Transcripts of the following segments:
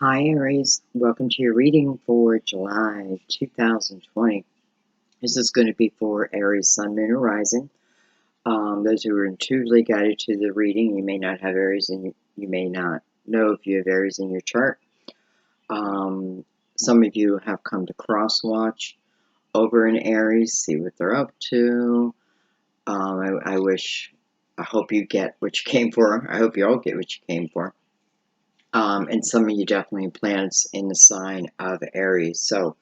Hi Aries, welcome to your reading for July 2020. This is going to be for Aries, Sun, Moon, or Rising. Those who are intuitively guided to the reading, you may not have Aries and you may not know if you have Aries in your chart. Some of you have come to cross watch over in Aries, see what they're up to. I hope you get what you came for. I hope you all get what you came for. And some of you definitely planets in the sign of Aries. So,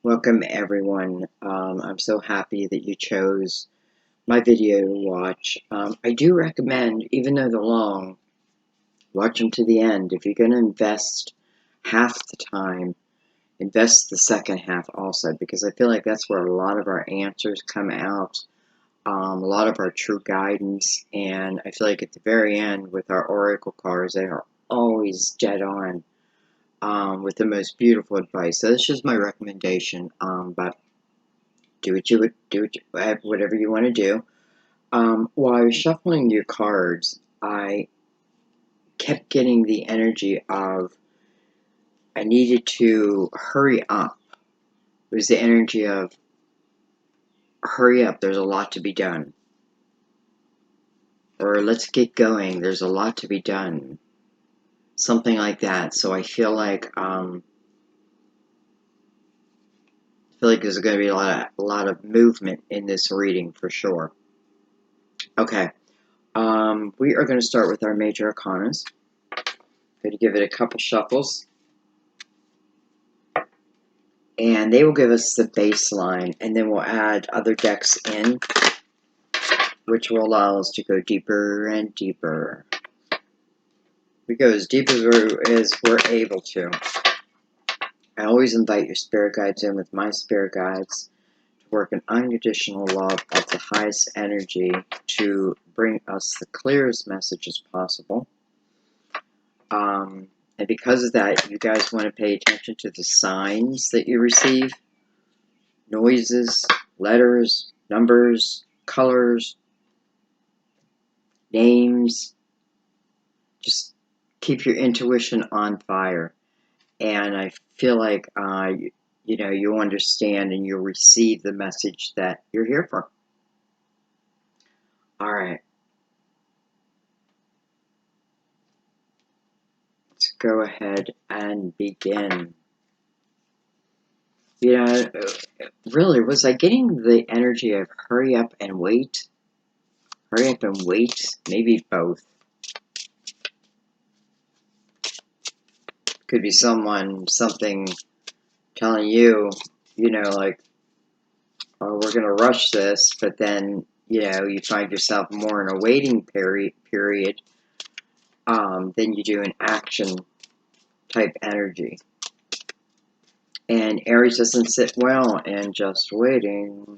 welcome everyone. I'm so happy that you chose my video to watch. I do recommend, even though they're long, watch them to the end. If you're going to invest half the time, invest the second half also, because I feel like that's where a lot of our answers come out, a lot of our true guidance, and I feel like at the very end with our oracle cards, they are always dead on. With the most beautiful advice. So that's just my recommendation. But do what you would do, whatever you want to do. While I was shuffling your cards, I kept getting the energy of I needed to hurry up. It was the energy of hurry up. There's a lot to be done, or let's get going. There's a lot to be done. Something like that. So I feel like there's going to be a lot of movement in this reading for sure. Okay. We are going to start with our major arcanas. Going to give it a couple shuffles. And they will give us the baseline, and then we'll add other decks in, which will allow us to go deeper and deeper. We go as deep as we're able to. I always invite your spirit guides in with my spirit guides to work an unconditional love of the highest energy to bring us the clearest messages possible. And because of that, you guys want to pay attention to the signs that you receive. Noises, letters, numbers, colors, names. Just keep your intuition on fire. And I feel like, you'll understand and you'll receive the message that you're here for. All right. Let's go ahead and begin. Really, was I getting the energy of hurry up and wait? Hurry up and wait? Maybe both. Could be something telling you, like, oh, we're going to rush this, but then, you find yourself more in a waiting period than you do an action type energy. And Aries doesn't sit well in just waiting.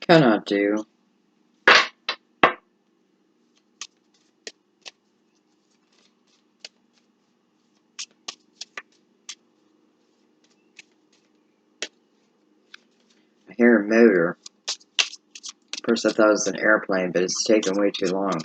Cannot do. I hear a motor. First I thought it was an airplane, but it's taken way too long.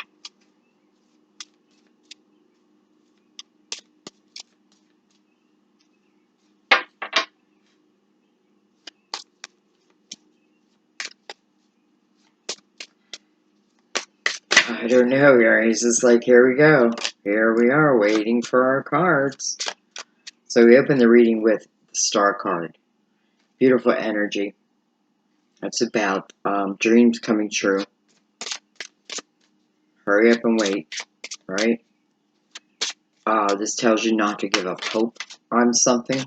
I don't know, Aries. It's like, here we go. Here we are, waiting for our cards. So we open the reading with the Star card. Beautiful energy. That's about dreams coming true. Hurry up and wait, right? This tells you not to give up hope on something.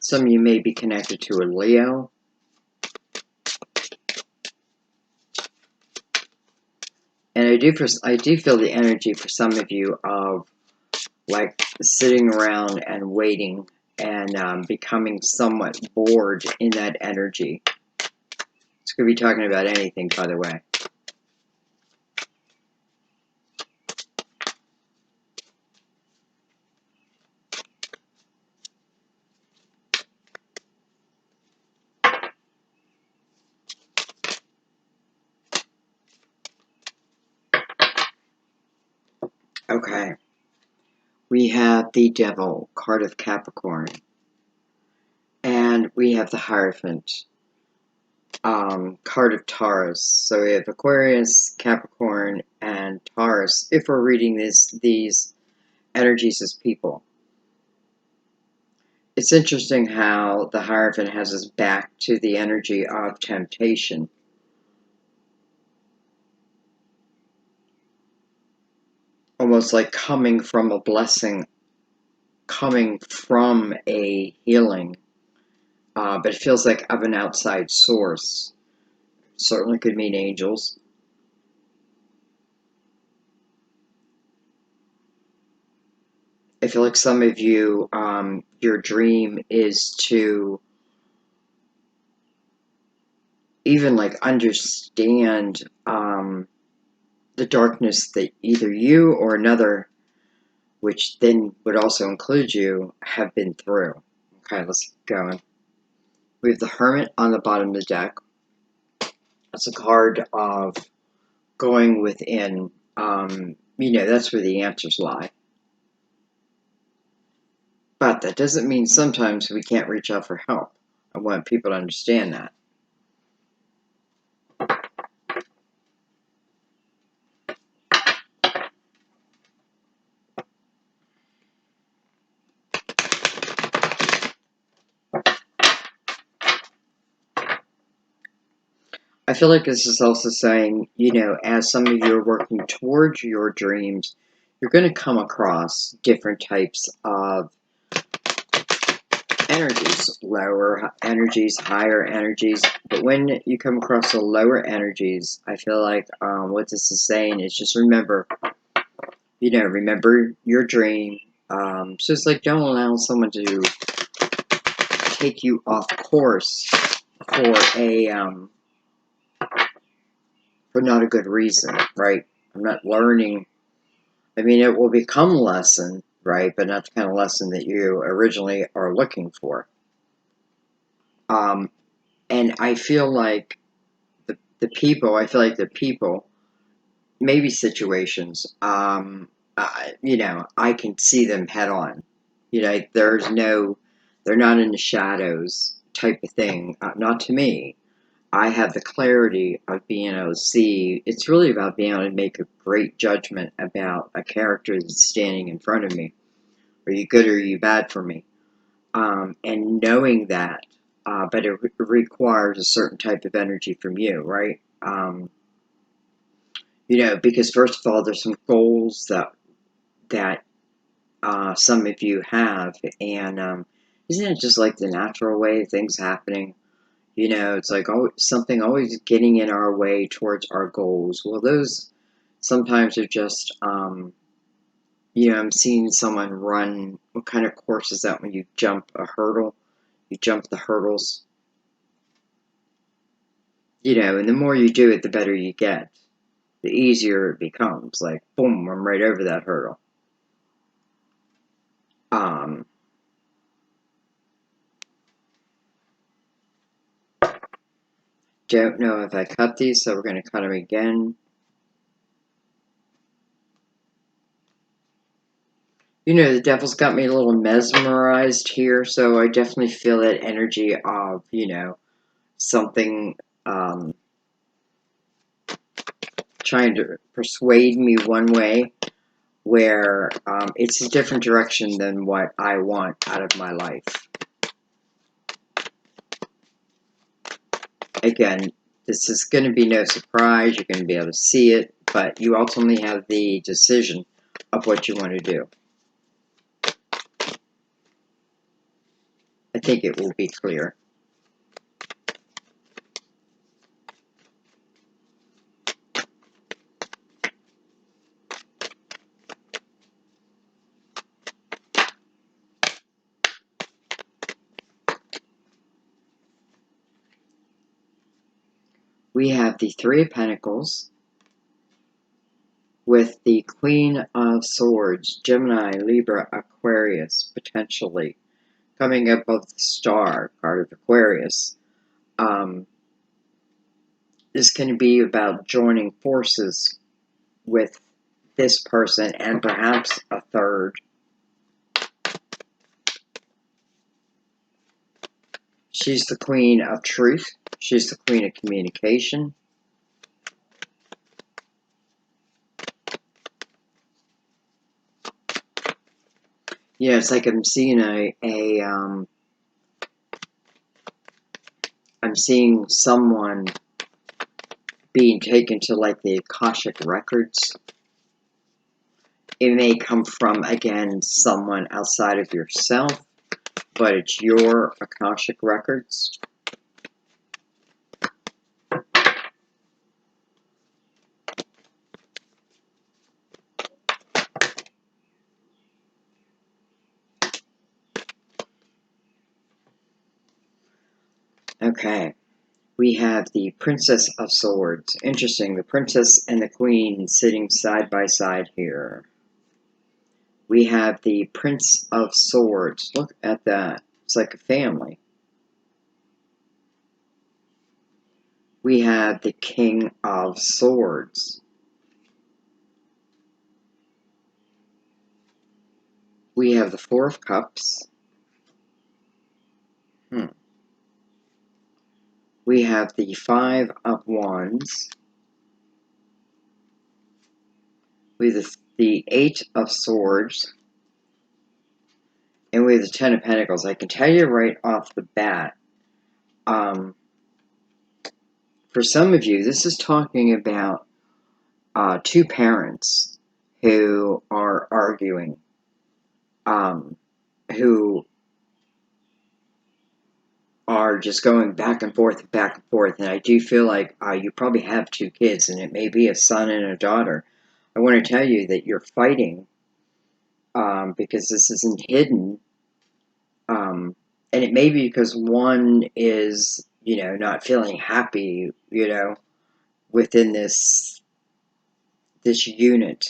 Some of you may be connected to a Leo. And I do feel the energy for some of you of like sitting around and waiting and becoming somewhat bored in that energy. This could be talking about anything, by the way. Okay. We have the Devil, card of Capricorn. And we have the Hierophant, card of Taurus. So we have Aquarius, Capricorn, and Taurus, if we're reading these energies as people. It's interesting how the Hierophant has us back to the energy of temptation. Almost like coming from a blessing, coming from a healing, but it feels like of an outside source. Certainly could mean angels. I feel like some of you, your dream is to even like understand the darkness that either you or another, which then would also include you, have been through. Okay, let's keep going. We have the Hermit on the bottom of the deck. That's a card of going within. That's where the answers lie. But that doesn't mean sometimes we can't reach out for help. I want people to understand that. I feel like this is also saying, as some of you are working towards your dreams, you're going to come across different types of energies, lower energies, higher energies. But when you come across the lower energies, I feel like what this is saying is just remember your dream. So it's like don't allow someone to take you off course for for not a good reason, right? I'm not learning. I mean, it will become a lesson, right? But not the kind of lesson that you originally are looking for. And I feel like the people, maybe situations, I can see them head on. They're not in the shadows type of thing. Not to me. I have the clarity of being able to see. It's really about being able to make a great judgment about a character that's standing in front of me. Are you good or are you bad for me? And knowing that, but it requires a certain type of energy from you, right? Because first of all, there's some goals that some of you have, and isn't it just like the natural way of things happening? It's like something always getting in our way towards our goals. Well, those sometimes are just, I'm seeing someone run. What kind of course is that when you jump a hurdle? You jump the hurdles. And the more you do it, the better you get. The easier it becomes. Like, boom, I'm right over that hurdle. Don't know if I cut these, so we're going to cut them again. The devil's got me a little mesmerized here, so I definitely feel that energy of, something trying to persuade me one way where it's a different direction than what I want out of my life. Again, this is going to be no surprise. You're going to be able to see it, but you ultimately have the decision of what you want to do. I think it will be clear. We have the Three of Pentacles with the Queen of Swords, Gemini, Libra, Aquarius, potentially. Coming up of the Star, card of Aquarius. This can be about joining forces with this person and perhaps a third. She's the Queen of Truth. She's the Queen of Communication. Yeah, it's like I'm seeing I'm seeing someone being taken to like the Akashic records. It may come from, again, someone outside of yourself, but it's your Akashic records. Okay. We have the Princess of Swords. Interesting, the Princess and the Queen sitting side by side here. We have the Prince of Swords. Look at that. It's like a family. We have the King of Swords. We have the Four of Cups. We have the Five of Wands. We have the Eight of Swords. And we have the Ten of Pentacles. I can tell you right off the bat, for some of you, this is talking about two parents who are arguing, who are just going back and forth and back and forth. And I do feel like you probably have two kids, and it may be a son and a daughter. I want to tell you that you're fighting because this isn't hidden. And it may be because one is, not feeling happy, within this unit.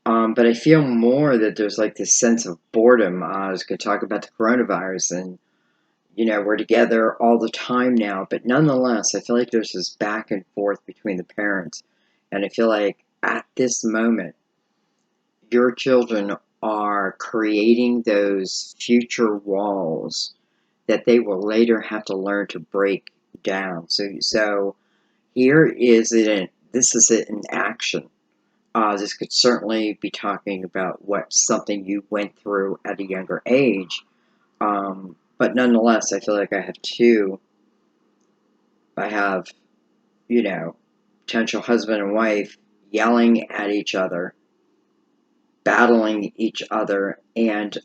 But I feel more that there's like this sense of boredom. I was going to talk about the coronavirus, and we're together all the time now. But nonetheless, I feel like there's this back and forth between the parents, and I feel like at this moment, your children are creating those future walls that they will later have to learn to break down. So here is it. This is it in action. This could certainly be talking about something you went through at a younger age. But nonetheless, I feel like I have two. I have, potential husband and wife yelling at each other, battling each other, and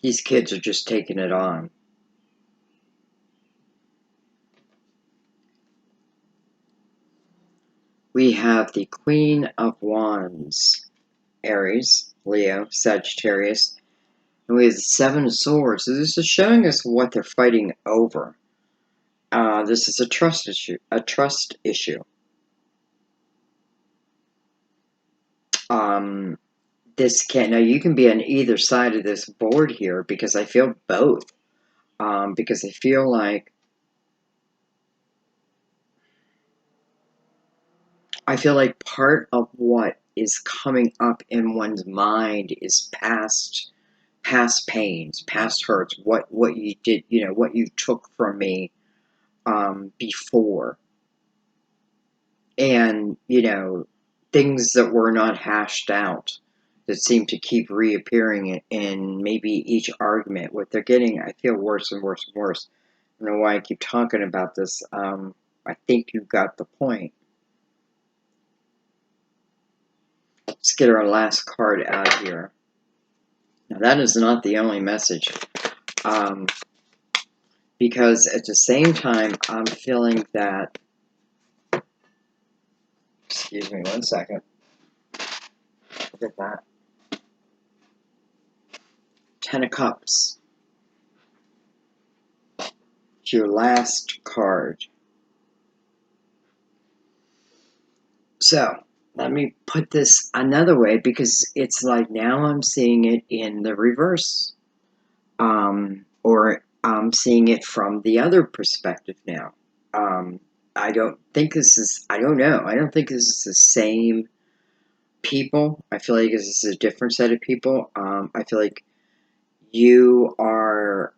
these kids are just taking it on. We have the Queen of Wands, Aries, Leo, Sagittarius, and we have the Seven of Swords. So this is showing us what they're fighting over. This is a trust issue. Now you can be on either side of this board here, because I feel both. Because I feel like part of what is coming up in one's mind is past pains, past hurts, what you did, what you took from me before. And, things that were not hashed out that seem to keep reappearing in maybe each argument. What they're getting, I feel, worse and worse and worse. I don't know why I keep talking about this. I think you got the point. Let's get our last card out here. Now, that is not the only message. Because at the same time, I'm feeling that... Excuse me 1 second. Look at that. 10 of Cups. It's your last card. So, let me put this another way, because it's like now I'm seeing it in the reverse. Or I'm seeing it from the other perspective now. Um, I don't think this is, I don't know. I don't think this is the same people. I feel like this is a different set of people. I feel like you are,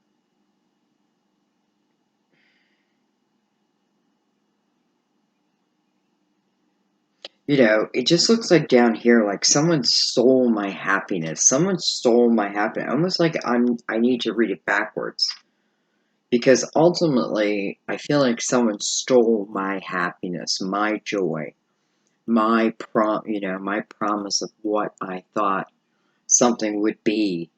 it just looks like down here, like someone stole my happiness. Someone stole my happiness. Almost like I need to read it backwards. Because ultimately, I feel like someone stole my happiness, my joy, my promise of what I thought something would be.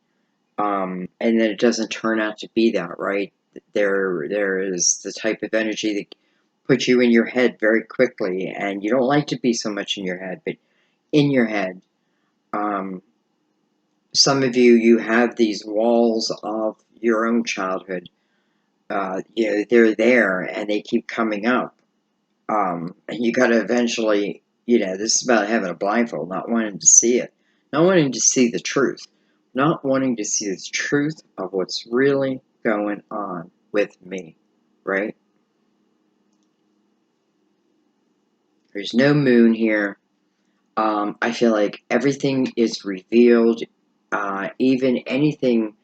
And then it doesn't turn out to be that, right? There is the type of energy that puts you in your head very quickly, and you don't like to be so much in your head, but in your head, um, some of you have these walls of your own childhood. They're there and they keep coming up. And you got to eventually, this is about having a blindfold, not wanting to see it, not wanting to see the truth, not wanting to see the truth of what's really going on with me, right? There's no moon here. I feel like everything is revealed, even anything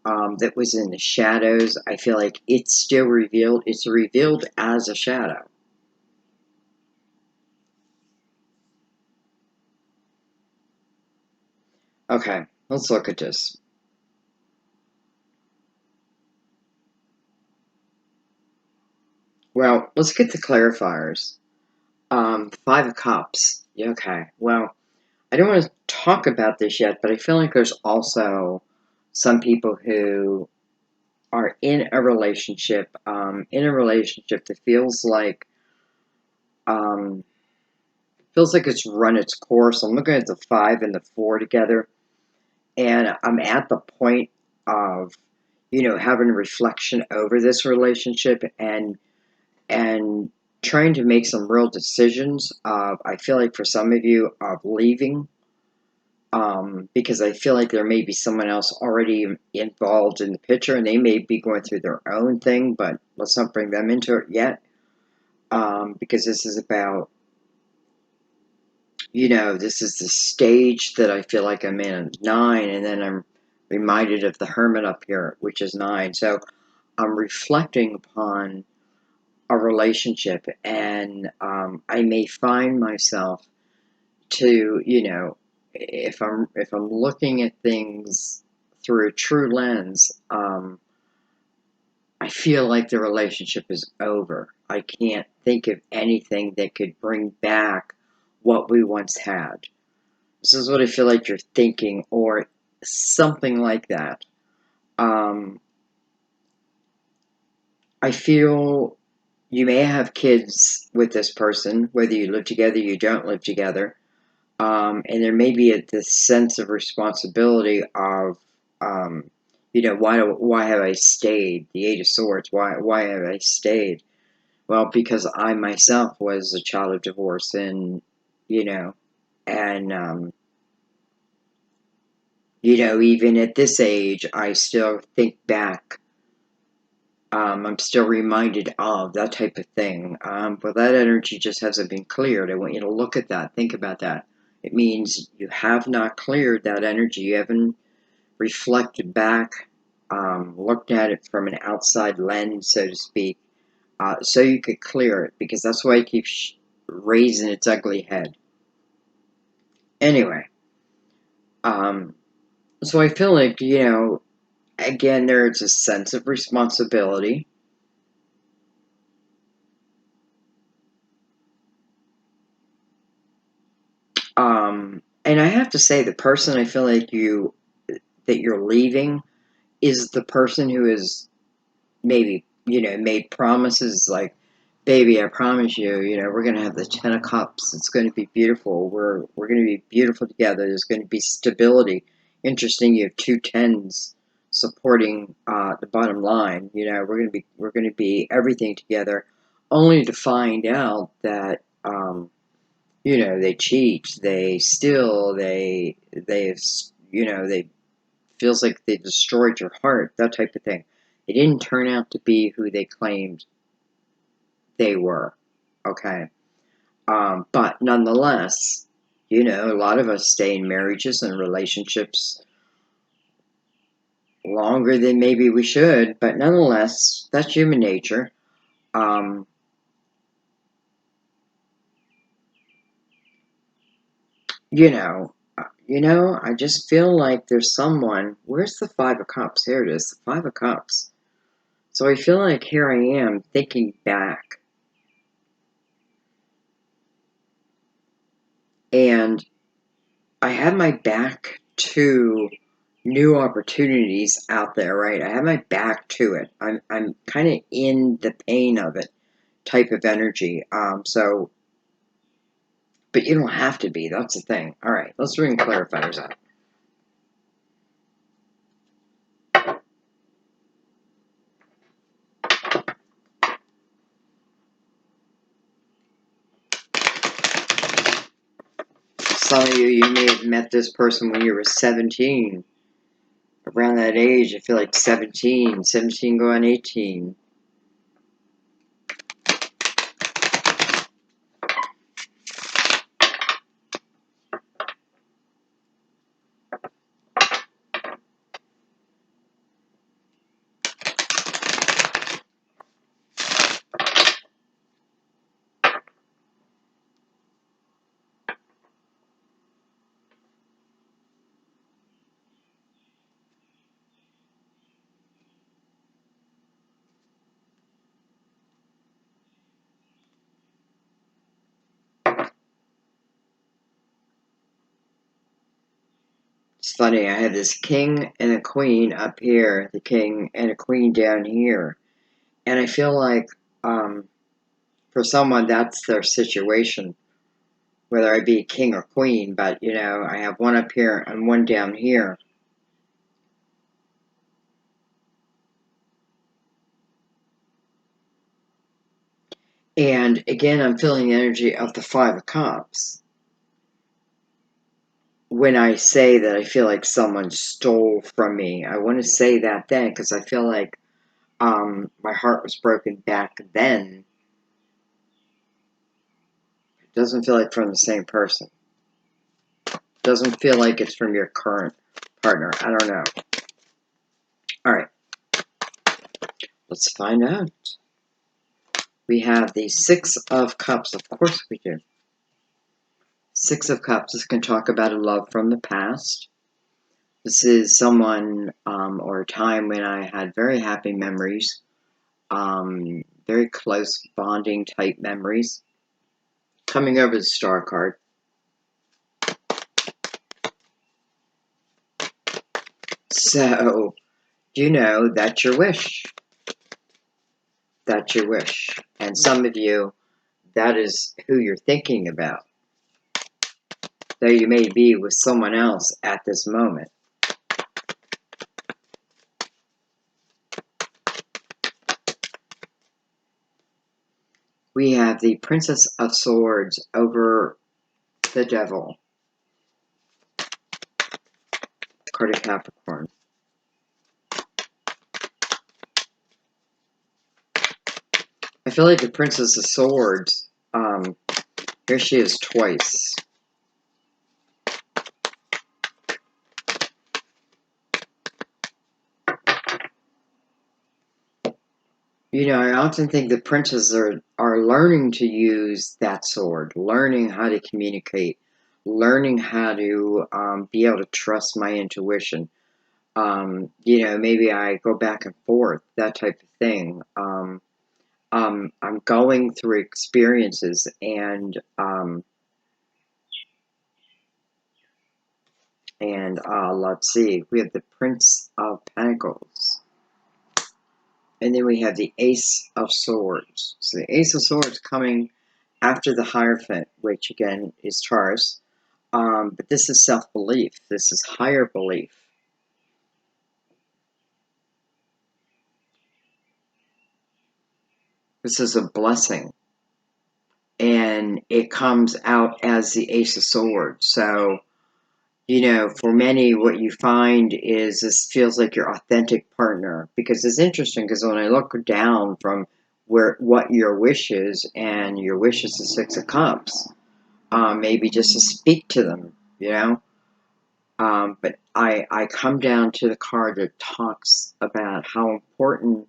that was in the shadows. I feel like it's still revealed. It's revealed as a shadow. Okay, let's look at this. Well, let's get the clarifiers. Five of Cups. Yeah, okay. Well, I don't want to talk about this yet, but I feel like there's also some people who are in a relationship that um, feels like it's run its course. I'm looking at the five and the four together, and I'm at the point of, having reflection over this relationship, and trying to make some real decisions. I feel like for some of you, of leaving, because I feel like there may be someone else already involved in the picture, and they may be going through their own thing, but let's not bring them into it yet, because this is about, this is the stage that I feel like I'm in, 9, and then I'm reminded of the Hermit up here, which is 9. So I'm reflecting upon a relationship, and I may find myself to, if I'm looking at things through a true lens, I feel like the relationship is over. I can't think of anything that could bring back what we once had. This is what I feel like you're thinking, or something like that. Um, I feel you may have kids with this person, whether you live together, you don't live together. And there may be this sense of responsibility of, why have I stayed? The Eight of Swords. Why have I stayed? Well, because I myself was a child of divorce, and you know, and even at this age, I still think back. I'm still reminded of that type of thing. But that energy just hasn't been cleared. I want you to look at that, think about that. It means you have not cleared that energy. You haven't reflected back, looked at it from an outside lens, so to speak, so you could clear it, because that's why it keeps raising its ugly head. Anyway, um, so I feel like, again, there's a sense of responsibility. And I have to say, the person I feel like that you're leaving is the person who is maybe, made promises like, baby, I promise you, we're going to have the 10 of Cups. It's going to be beautiful. We're going to be beautiful together. There's going to be stability. Interesting, you have two tens. supporting the bottom line. You know, we're gonna be everything together, only to find out that you know, they cheat, they steal, they feels like they destroyed your heart, that type of thing. They didn't turn out to be who they claimed they were. Okay. But nonetheless, you know, a lot of us stay in marriages and relationships longer than maybe we should, but nonetheless, that's human nature. Um, you know, I just feel like there's someone. Where's the Five of Cups? Here it is, the Five of Cups. So I feel like here I am thinking back, and I have my back to new opportunities out there, right? I have my back to it. I'm kind of in the pain of it type of energy. But you don't have to be. That's the thing. All right, let's bring clarifiers out. Some of you may have met this person when you were 17. Around that age, I feel like 17 going 18. It's funny, I have this king and a queen up here, the king and a queen down here. And I feel like for someone, that's their situation, whether I be king or queen. But, you know, I have one up here and one down here. And again, I'm feeling the energy of the Five of Cups. When I say that I feel like someone stole from me, I want to say that then because I feel like my heart was broken back then. It doesn't feel like from the same person. It doesn't feel like it's from your current partner. I don't know. All right, let's find out. We have the Six of Cups. Of course we do. Six of Cups. This can talk about a love from the past. This is someone or a time when I had very happy memories, very close bonding type memories. Coming over the Star card. So, you know, that's your wish. That's your wish. And some of you, that is who you're thinking about. Though you may be with someone else at this moment. We have the Princess of Swords over the Devil. Card of Capricorn. I feel like the Princess of Swords, here she is twice. You know, I often think the princes are learning to use that sword, learning how to communicate, learning how to be able to trust my intuition. You know, maybe I go back and forth, that type of thing. I'm going through experiences, and let's see, we have the Prince of Pentacles. And then we have the Ace of Swords. So the Ace of Swords coming after the Hierophant, which again is Taurus. But this is self-belief. This is higher belief. This is a blessing. And it comes out as the Ace of Swords. So, you know, for many, what you find is this feels like your authentic partner. Because it's interesting, because when I look down from what your wish is, and your wish is the Six of Cups, maybe just to speak to them, you know. But I come down to the card that talks about how important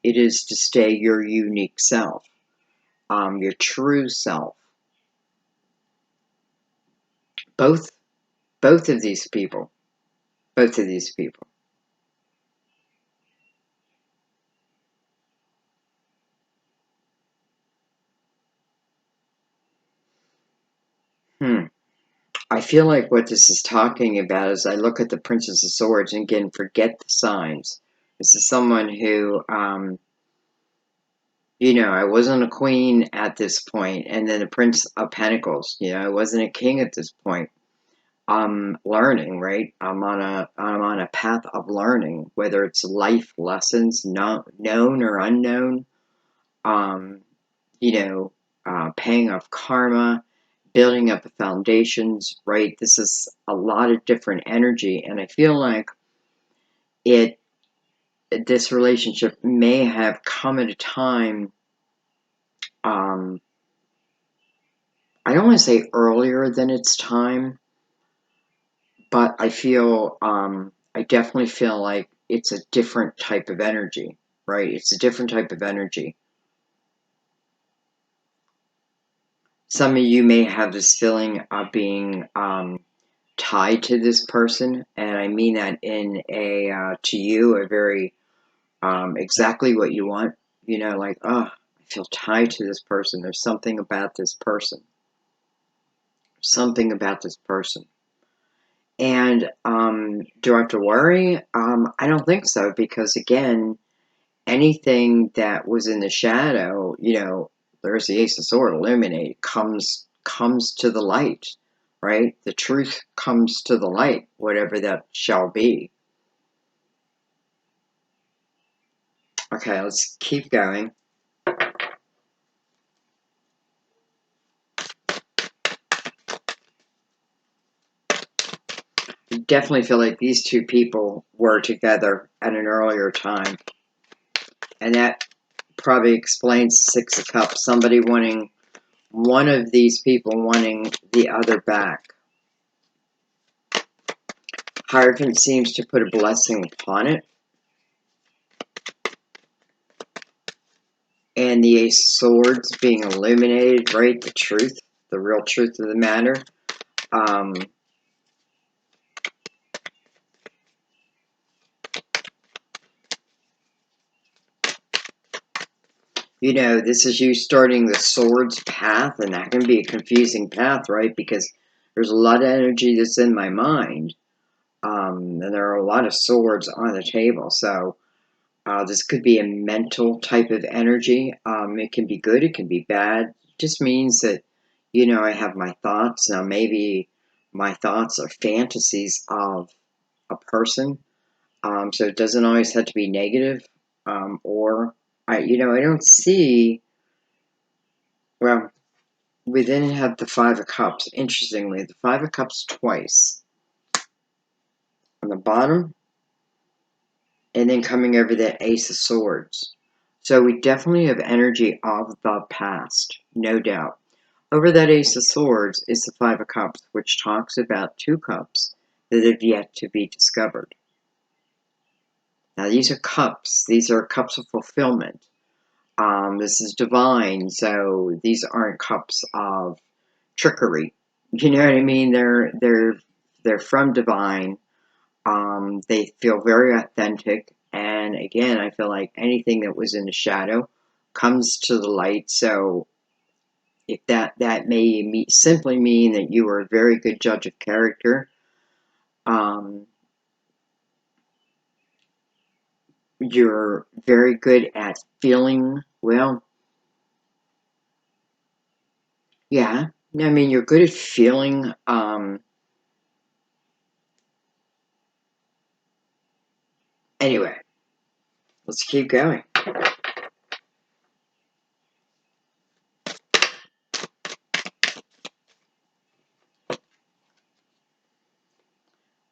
it is to stay your unique self, your true self. Both both of these people, both of these people. Hmm. I feel like what this is talking about is I look at the Princess of Swords and again forget the signs. This is someone who, you know, I wasn't a queen at this point, and then the Prince of Pentacles. You know, I wasn't a king at this point. I'm learning, right? I'm on a path of learning, whether it's life lessons, known or unknown. Um, you know, paying off karma, building up the foundations, right? This is a lot of different energy, and I feel like it. This relationship may have come at a time. Um, I don't want to say earlier than its time, but I definitely feel like it's a different type of energy, right? It's a different type of energy. Some of you may have this feeling of being tied to this person, and I mean that in to you, a very, exactly what you want. You know, like, oh, I feel tied to this person. There's something about this person. Something about this person. And do I have to worry? I don't think so, because again, anything that was in the shadow, you know, there's the Ace of Swords, illuminate, comes to the light, right? The truth comes to the light, whatever that shall be. Okay, let's keep going. I definitely feel like these two people were together at an earlier time, and that probably explains the Six of Cups. Somebody wanting, one of these people wanting the other back. Hierophant seems to put a blessing upon it. And the Ace of Swords being illuminated, right? The truth, the real truth of the matter. Um, you know, this is you starting the swords path, and that can be a confusing path, right? Because there's a lot of energy that's in my mind, and there are a lot of swords on the table. So this could be a mental type of energy. It can be good, it can be bad. It just means that, you know, I have my thoughts. Now, maybe my thoughts are fantasies of a person. So it doesn't always have to be negative. Or, you know, I don't see, well, we then have the Five of Cups. Interestingly, the Five of Cups twice on the bottom, and then coming over that Ace of Swords. So we definitely have energy of the past, no doubt. Over that Ace of Swords is the Five of Cups, which talks about two cups that have yet to be discovered. Now, these are cups. These are cups of fulfillment. This is divine, so these aren't cups of trickery. You know what I mean? They're from divine. They feel very authentic, and again, I feel like anything that was in the shadow comes to the light. So if that may simply mean that you are a very good judge of character. Um, you're very good at feeling, well, yeah. I mean, you're good at feeling. Anyway, let's keep going.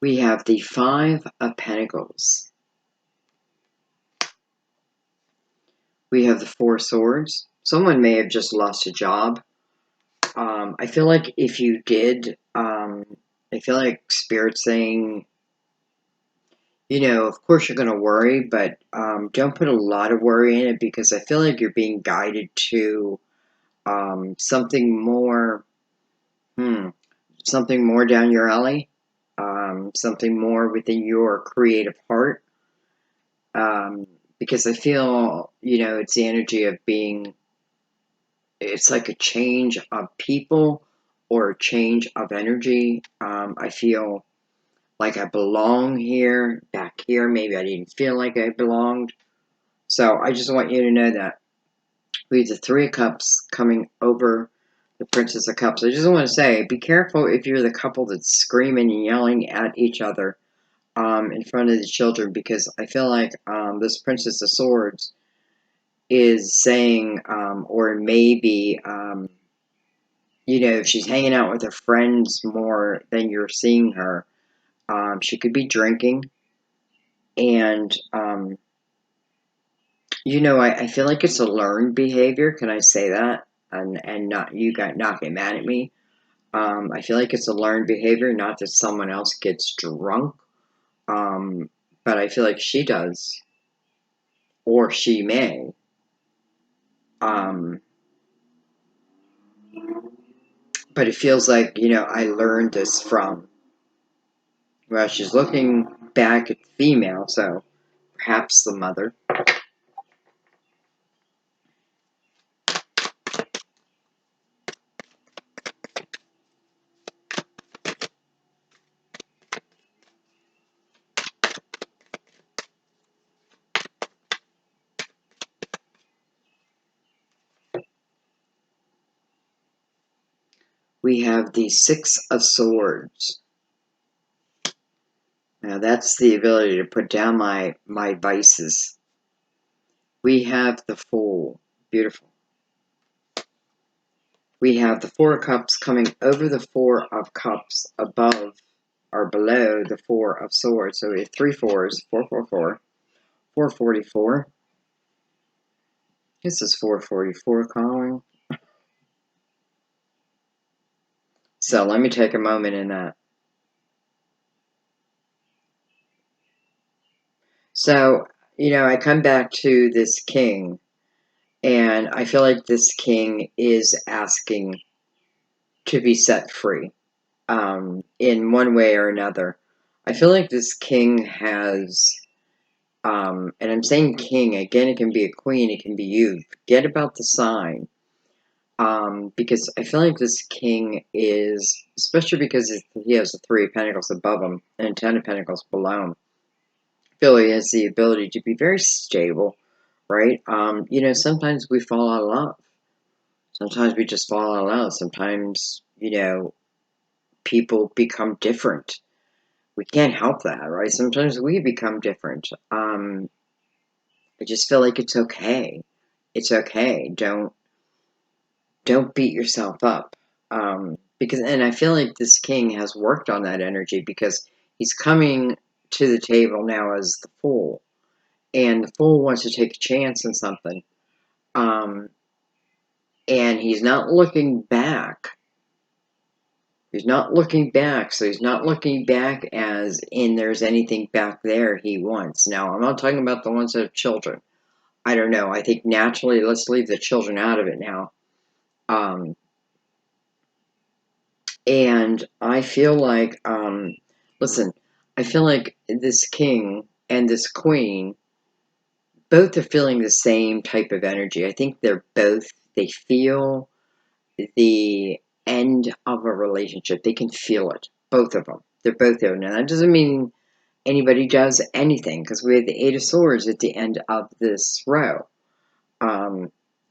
We have the Five of Pentacles. We have the Four of Swords. Someone may have just lost a job. I feel like if you did, I feel like Spirit's saying, of course you're going to worry, but don't put a lot of worry in it, because I feel like you're being guided to something more, something more down your alley, something more within your creative heart, because I feel, it's the energy of being, it's like a change of people or a change of energy. I feel like I belong here, back here. Maybe I didn't feel like I belonged. So I just want you to know that we have the Three of Cups coming over the Princess of Cups. I just want to say, be careful if you're the couple that's screaming and yelling at each other in front of the children, because I feel like this Princess of Swords is saying, or maybe, if she's hanging out with her friends more than you're seeing her, she could be drinking. And, I feel like it's a learned behavior. Can I say that? And not not get mad at me. I feel like it's a learned behavior, not that someone else gets drunk. But I feel like she does, or she may. But it feels like, I learned this from, well, she's looking back at the female, so perhaps the mother. We have the Six of Swords. Now that's the ability to put down my vices. We have the Fool. Beautiful. We have the Four of Cups coming over the Four of Cups above or below the Four of Swords. So we have three fours, 444, 444. This is 444 calling. So let me take a moment in that. So, I come back to this king, and I feel like this king is asking to be set free in one way or another. I feel like this king has, and I'm saying king, again, it can be a queen, it can be you. Forget about the sign. Because I feel like this king is, especially because he has the Three of Pentacles above him and Ten of Pentacles below him, I feel he has the ability to be very stable, right? Sometimes we fall out of love. Sometimes we just fall out of love. Sometimes, people become different. We can't help that, right? Sometimes we become different. I just feel like it's okay. It's okay. Don't beat yourself up. And I feel like this king has worked on that energy, because he's coming to the table now as the Fool, and the Fool wants to take a chance on something, and he's not looking back. He's not looking back, so he's not looking back as in there's anything back there he wants. Now, I'm not talking about the ones that have children. I don't know. I think naturally, let's leave the children out of it now. And I feel like, listen, I feel like this king and this queen, both are feeling the same type of energy. I think they feel the end of a relationship. They can feel it, both of them. They're both there. Now, that doesn't mean anybody does anything, because we have the Eight of Swords at the end of this row.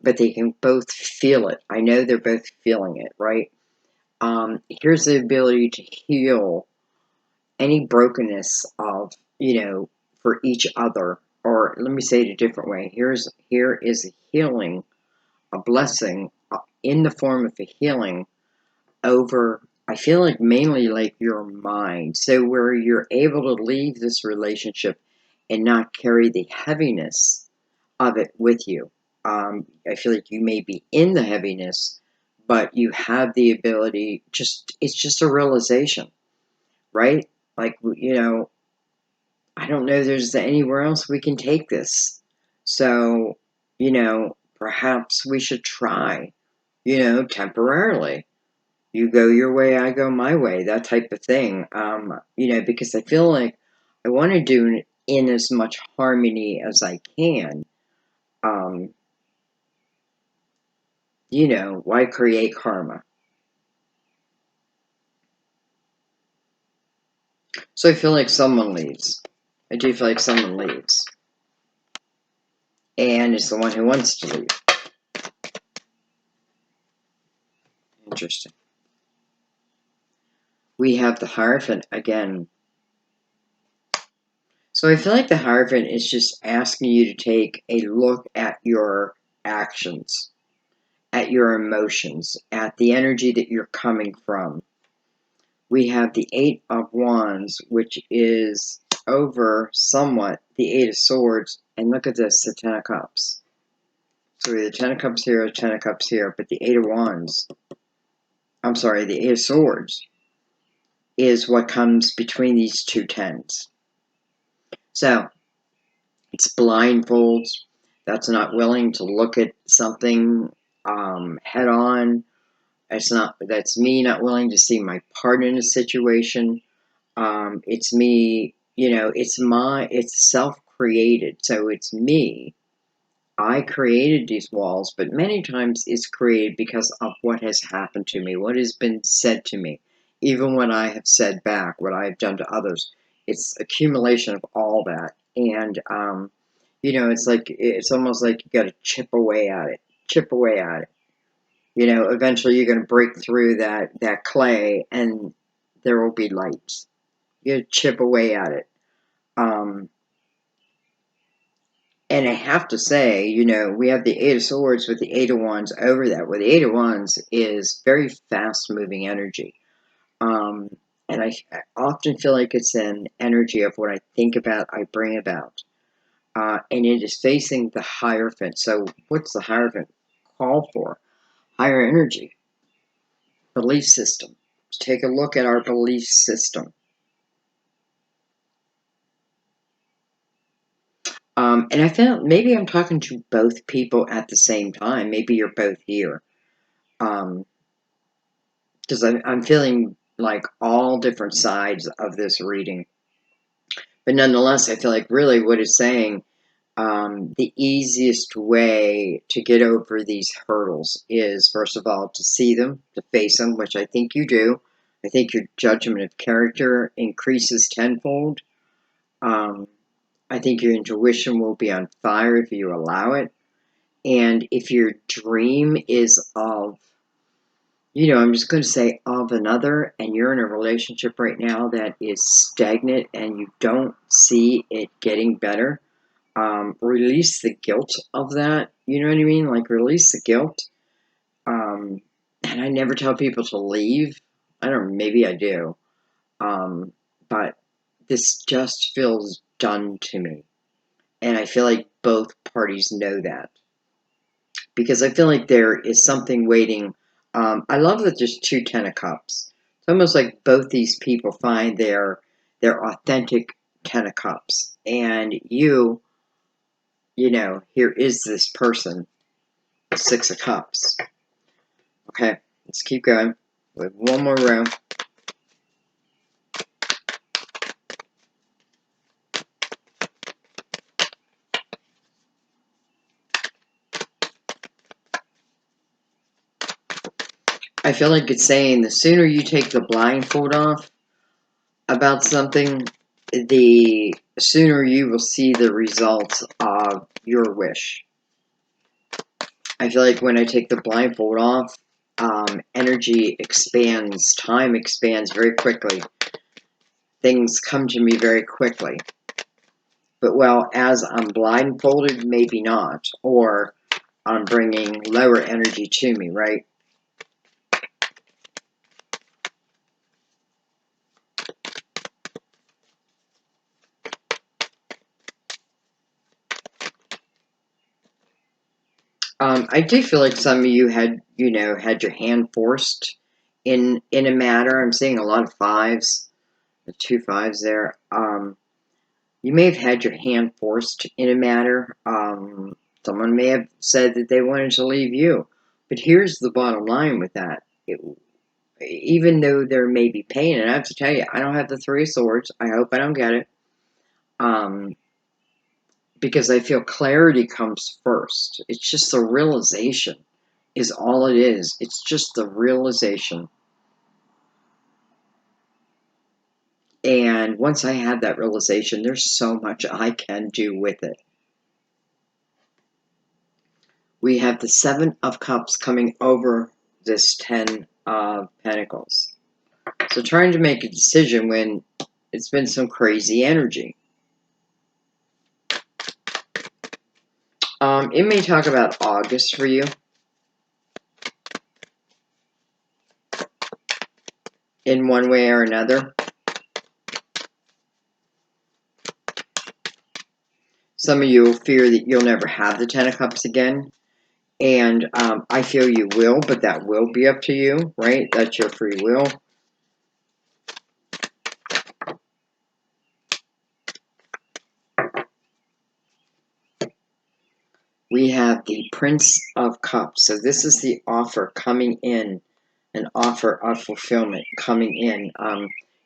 But they can both feel it. I know they're both feeling it, right? Here's the ability to heal any brokenness of, for each other. Or let me say it a different way. Here is a healing, a blessing in the form of a healing over I feel like mainly like your mind. So where you're able to leave this relationship and not carry the heaviness of it with you. I feel like you may be in the heaviness, but you have the ability, it's just a realization, right? Like, I don't know there's anywhere else we can take this. So, perhaps we should try, temporarily. You go your way, I go my way, that type of thing. Because I feel like I want to do in as much harmony as I can. Um, why create karma? So I feel like someone leaves. I do feel like someone leaves. And it's the one who wants to leave. Interesting. We have the Hierophant again. So I feel like the Hierophant is just asking you to take a look at your actions, at your emotions, at the energy that you're coming from. We have the Eight of Wands, which is over somewhat the Eight of Swords. And look at this, the Ten of Cups. So we have the Ten of Cups here, Ten of Cups here, but the Eight of Wands, I'm sorry, the Eight of Swords is what comes between these two tens. So it's blindfolds. That's not willing to look at something head on. That's me not willing to see my part in a situation. It's me, it's self-created. So it's me. I created these walls, but many times it's created because of what has happened to me, what has been said to me, even when I have said back, what I have done to others. It's accumulation of all that. And, it's almost like you got to chip away at it, chip away at it. Eventually you're going to break through that clay and there will be lights. You chip away at it. And I have to say, we have the Eight of Swords with the Eight of Wands over that, where the Eight of Wands is very fast-moving energy. And I often feel like it's an energy of what I think about, I bring about. And it is facing the Hierophant. So what's the Hierophant call for? Higher energy. Belief system. Take a look at our belief system. And I felt maybe I'm talking to both people at the same time. Maybe you're both here. Because I'm feeling like all different sides of this reading. But nonetheless, I feel like really what it's saying, the easiest way to get over these hurdles is, first of all, to see them, to face them, which I think you do. I think your judgment of character increases tenfold. I think your intuition will be on fire if you allow it. And if your dream is of, I'm just going to say of another, and you're in a relationship right now that is stagnant and you don't see it getting better, release the guilt of that. You know what I mean? Like, release the guilt. And I never tell people to leave. I don't know, maybe I do. But this just feels done to me. And I feel like both parties know that. Because I feel like there is something waiting. I love that there's two Ten of Cups. It's almost like both these people find their authentic Ten of Cups. And here is this person, Six of Cups. Okay, let's keep going. We have one more row. I feel like it's saying the sooner you take the blindfold off about something, the sooner you will see the results of your wish. I feel like when I take the blindfold off, energy expands, time expands very quickly. Things come to me very quickly. But as I'm blindfolded, maybe not. Or I'm bringing lower energy to me, right? I do feel like some of you had, had your hand forced in a matter. I'm seeing a lot of fives, the 2 5s there. You may have had your hand forced in a matter. Someone may have said that they wanted to leave you. But here's the bottom line with that. Even though there may be pain, and I have to tell you, I don't have the 3 of Swords. I hope I don't get it. Because I feel clarity comes first. It's just the realization is all it is. It's just the realization. And once I have that realization, there's so much I can do with it. We have the 7 of Cups coming over this 10 of Pentacles. So trying to make a decision when it's been some crazy energy. It may talk about August for you. In one way or another. Some of you fear that you'll never have the 10 of Cups again. And I feel you will, but that will be up to you, right? That's your free will. We have the Prince of Cups. So this is the offer coming in, an offer of fulfillment coming in.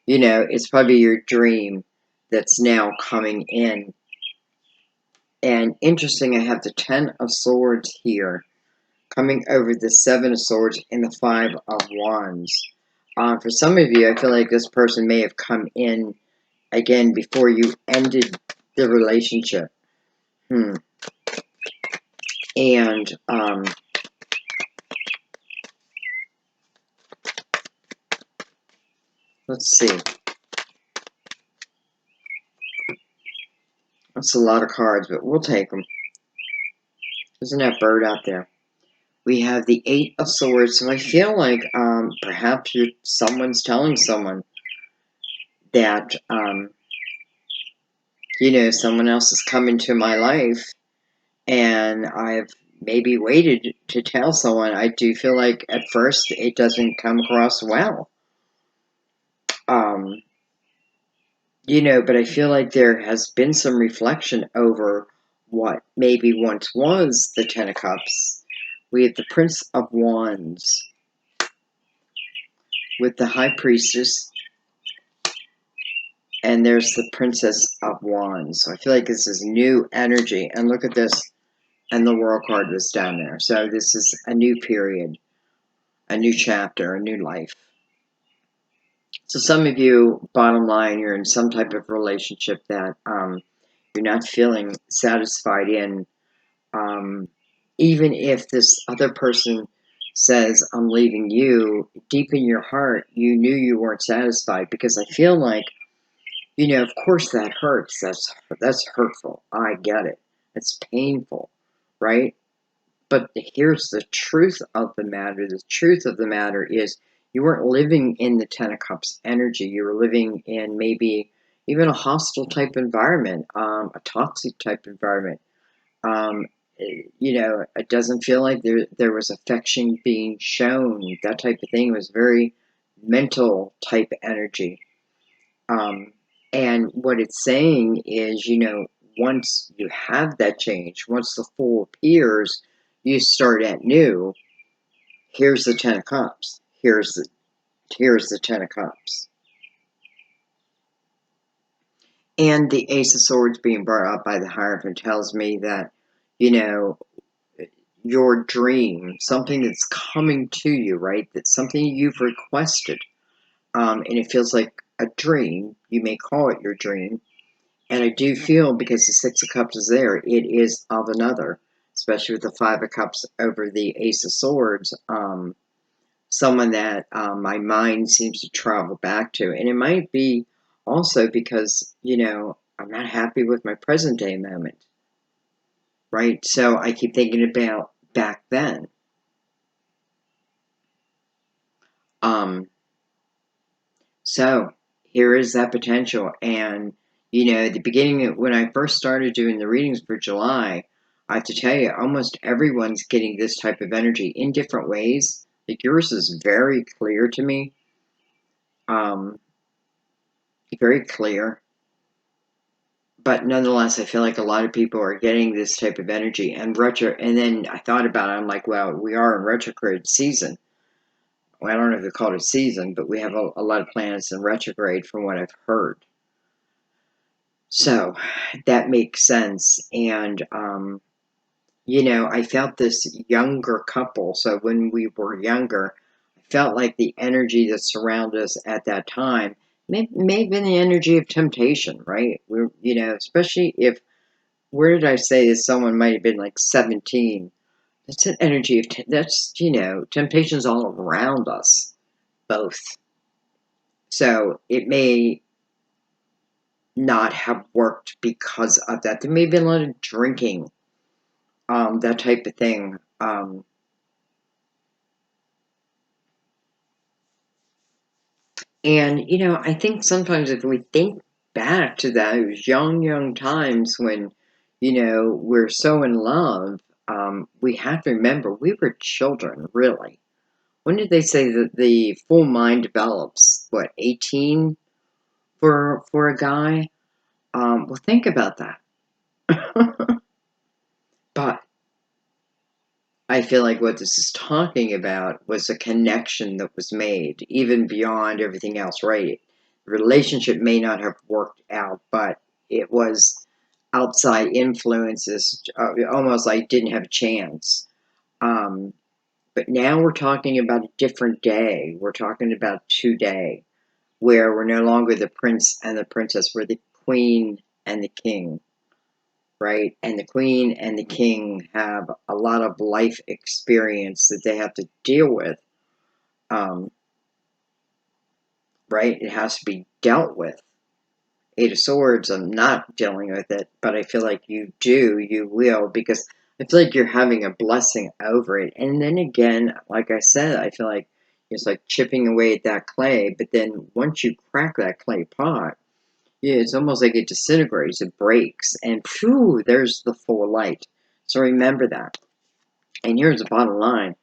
It's probably your dream that's now coming in. And interesting, I have the 10 of Swords here, coming over the 7 of Swords and the 5 of Wands. For some of you, I feel like this person may have come in again before you ended the relationship. And let's see. That's a lot of cards, but we'll take them. Isn't that bird out there? We have the 8 of Swords, so I feel like perhaps someone's telling someone that, someone else is coming to my life, and I've maybe waited to tell someone. I do feel like at first it doesn't come across well. But I feel like there has been some reflection over what maybe once was the 10 of Cups. We have the Prince of Wands with the High Priestess, and there's the Princess of Wands. So I feel like this is new energy. And look at this, and the World card was down there. So this is a new period, a new chapter, a new life. So some of you, bottom line, you're in some type of relationship that you're not feeling satisfied in. Even if this other person says, I'm leaving you, deep in your heart, you knew you weren't satisfied, because I feel like, of course that hurts. That's hurtful. I get it. It's painful, right? But here's the truth of the matter. The truth of the matter is you weren't living in the 10 of Cups energy. You were living in maybe even a hostile type environment, a toxic type environment. It doesn't feel like there was affection being shown. That type of thing. It was very mental type energy. And what it's saying is, once you have that change, once the Fool appears, you start at new. Here's the 10 of Cups. Here's the 10 of Cups. And the Ace of Swords being brought up by the Hierophant tells me that, your dream, something that's coming to you, right? That's something you've requested. And it feels like a dream. You may call it your dream. And I do feel, because the 6 of Cups is there, it is of another, especially with the 5 of Cups over the Ace of Swords. Someone that my mind seems to travel back to. And it might be also because, I'm not happy with my present day moment, right? So I keep thinking about back then. So here is that potential. And, at the beginning, when I first started doing the readings for July, I have to tell you, almost everyone's getting this type of energy in different ways. Like yours is very clear to me. Um, very clear. But nonetheless, I feel like a lot of people are getting this type of energy and and then I thought about it, I'm like, well, we are in retrograde season. Well, I don't know if they call it a season, but we have a lot of planets in retrograde from what I've heard. So that makes sense. And, I felt this younger couple. So when we were younger, I felt like the energy that surrounded us at that time may have been the energy of temptation, right? Especially if, where did I say that someone might have been like 17? That's an energy of, temptation's all around us, both. So it may not have worked because of that. There may have been a lot of drinking, that type of thing. And I think sometimes if we think back to those young times when, we're so in love, we have to remember we were children, really. When did they say that the full mind develops? What, 18 for a guy? Well, think about that. But I feel like what this is talking about was a connection that was made, even beyond everything else, right? The relationship may not have worked out, but it was outside influences, almost like didn't have a chance. Um, but now we're talking about a different day. We're talking about today, where we're no longer the prince and the princess, we're the queen and the king, right? And the queen and the king have a lot of life experience that they have to deal with, um, right? It has to be dealt with. Eight of Swords, I'm not dealing with it, but I feel like you will, because I feel like you're having a blessing over it. And then again, like I said, I feel like it's like chipping away at that clay, but then once you crack that clay pot, yeah, it's almost like it disintegrates, it breaks, and phew, there's the full light. So remember that. And here's the bottom line.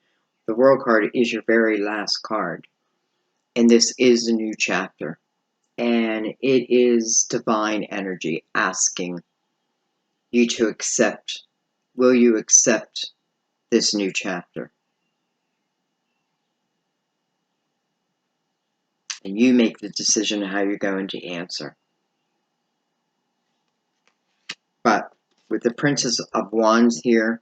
The World card is your very last card. And this is a new chapter. And it is divine energy asking you to accept. Will you accept this new chapter? And you make the decision how you're going to answer. But with the Princess of Wands here,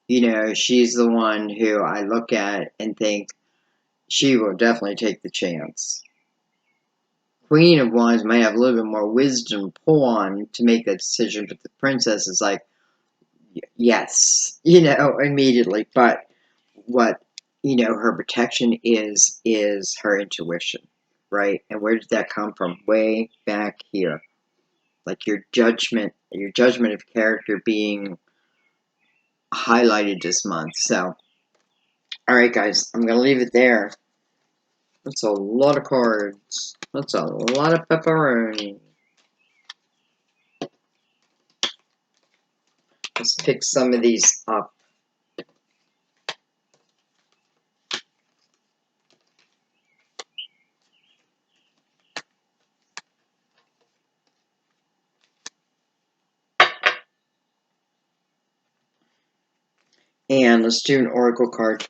she's the one who I look at and think she will definitely take the chance. Queen of Wands might have a little bit more wisdom pull on to make that decision, but the princess is like, yes, immediately. But what, her protection is her intuition, right? And where did that come from? Way back here. Like your judgment of character being highlighted this month. So, all right, guys, I'm going to leave it there. That's a lot of cards. That's a lot of pepperoni. Let's pick some of these up. And let's do an oracle card.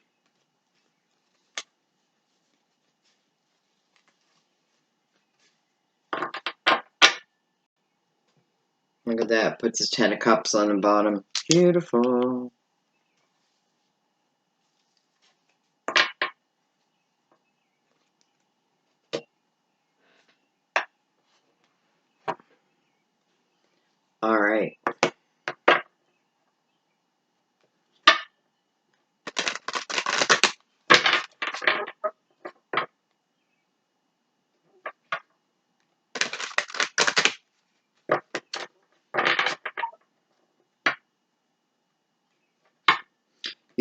Look at that. Puts the Ten of Cups on the bottom. Beautiful. All right.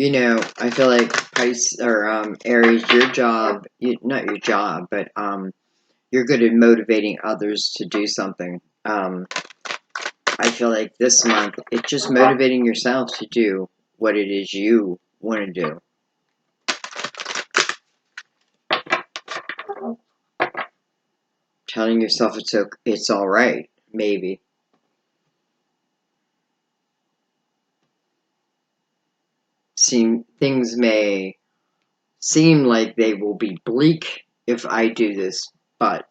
I feel like Aries, your job, not your job, but you're good at motivating others to do something. I feel like this month, it's just motivating yourself to do what it is you want to do. Telling yourself it's all right, maybe. Things may seem like they will be bleak if I do this, but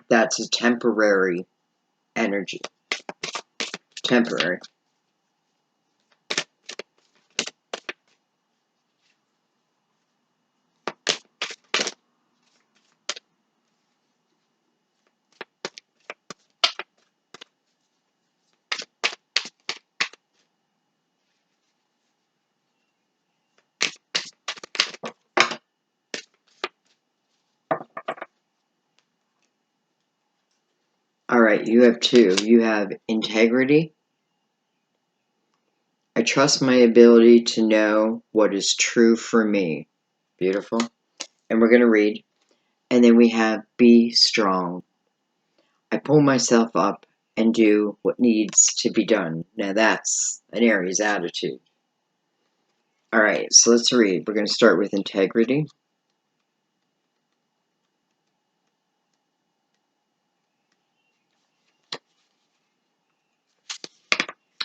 that's a temporary energy. Temporary. Alright, you have two. You have integrity. I trust my ability to know what is true for me. Beautiful. And we're going to read. And then we have be strong. I pull myself up and do what needs to be done. Now that's an Aries attitude. Alright, so let's read. We're going to start with integrity.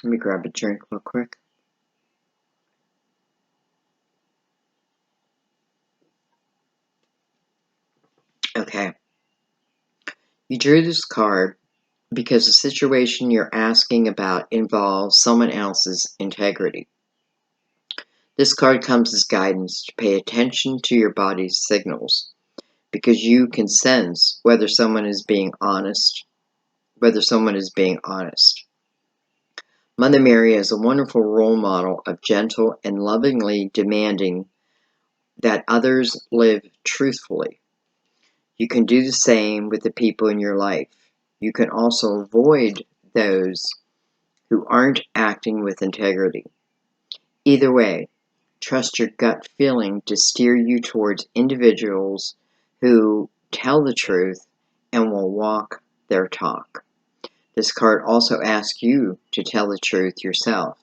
Let me grab a drink real quick. Okay. You drew this card because the situation you're asking about involves someone else's integrity. This card comes as guidance to pay attention to your body's signals because you can sense whether someone is being honest. Mother Mary is a wonderful role model of gentle and lovingly demanding that others live truthfully. You can do the same with the people in your life. You can also avoid those who aren't acting with integrity. Either way, trust your gut feeling to steer you towards individuals who tell the truth and will walk their talk. This card also asks you to tell the truth yourself,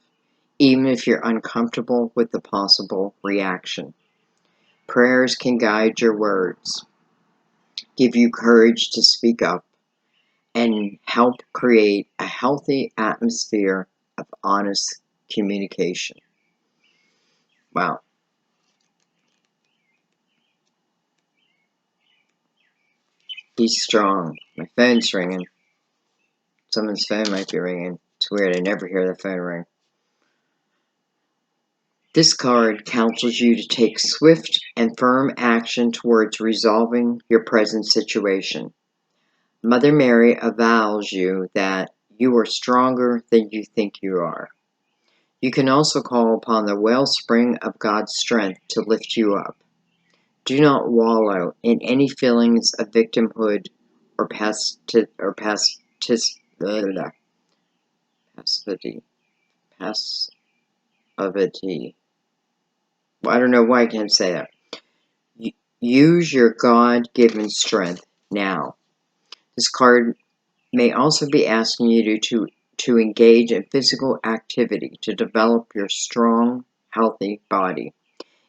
even if you're uncomfortable with the possible reaction. Prayers can guide your words, give you courage to speak up, and help create a healthy atmosphere of honest communication. Wow. Be strong. My phone's ringing. Someone's phone might be ringing. It's weird, I never hear the phone ring. This card counsels you to take swift and firm action towards resolving your present situation. Mother Mary avows you that you are stronger than you think you are. You can also call upon the wellspring of God's strength to lift you up. Do not wallow in any feelings of victimhood or passivity. Well, I don't know why I can't say that. Use your God-given strength now. This card may also be asking you to engage in physical activity to develop your strong, healthy body.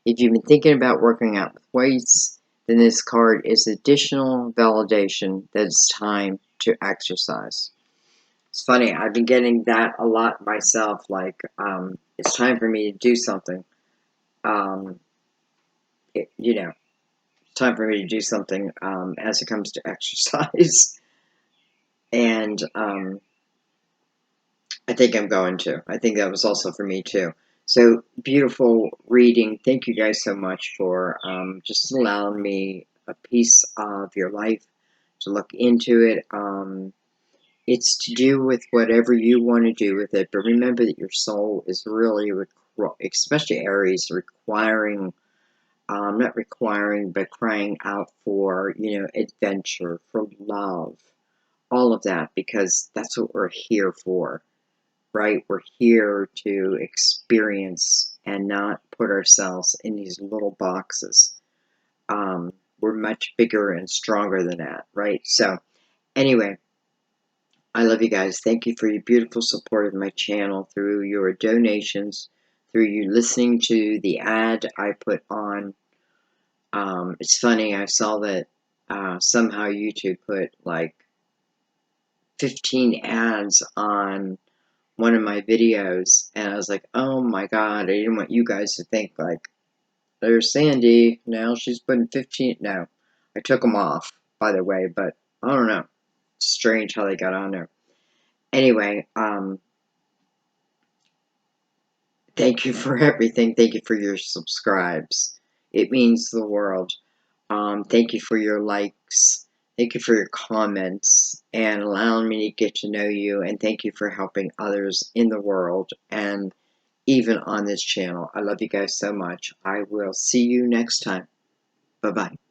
If you've been thinking about working out with weights, then this card is additional validation that it's time to exercise. It's funny, I've been getting that a lot myself, like, it's time for me to do something. It's time for me to do something as it comes to exercise. And I think I'm going to. I think that was also for me too. So, beautiful reading. Thank you guys so much for just allowing me a piece of your life to look into it. It's to do with whatever you want to do with it, but remember that your soul is really, especially Aries, requiring, not requiring, but crying out for, adventure, for love, all of that, because that's what we're here for. Right? We're here to experience and not put ourselves in these little boxes. We're much bigger and stronger than that, right? So, anyway, I love you guys. Thank you for your beautiful support of my channel through your donations, through you listening to the ad I put on. It's funny, I saw that somehow YouTube put like 15 ads on one of my videos, and I was like, oh my god, I didn't want you guys to think like, there's Sandy, now she's putting 15. No, I took them off, by the way, but I don't know. It's strange how they got on there. Anyway, thank you for everything. Thank you for your subscribes. It means the world. Thank you for your likes. Thank you for your comments and allowing me to get to know you. And thank you for helping others in the world and even on this channel. I love you guys so much. I will see you next time. Bye-bye.